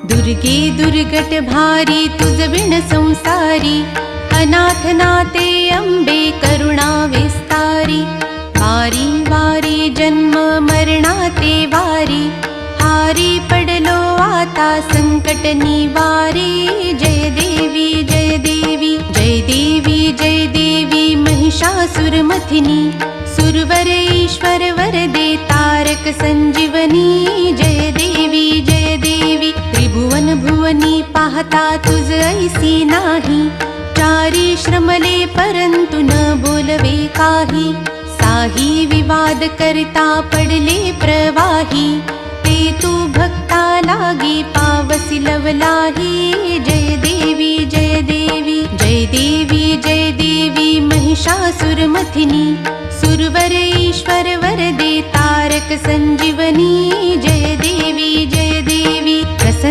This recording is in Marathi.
दुर्गे दुर्गट भारी तुझ विण संसारी, अनाथ नाते अंबे करुणा विस्तारी। वारी वारी जन्म मरणाते वारी, हारी पडलो आता संकट निवारी। जय देवी जय देवी जय देवी जय देवी महिषासुरमथिनी, सुरवर ईश्वर वरदे तारक संजीवनी। जय देवी जय देवी त्रिभुवन भुवनी, पाहता तुझ ऐसी नाही। चारी श्रमले परंतु न बोलवे काही, साही विवाद करता पडले प्रवाही। ते तू भक्ता लागी पावसी लवलाही। जय देवी जय देवी जय देवी जय देवी महिषासुरमथिनी, सुरवर ईश्वर वरदे तारक संजीवनी। जय देवी जय देवी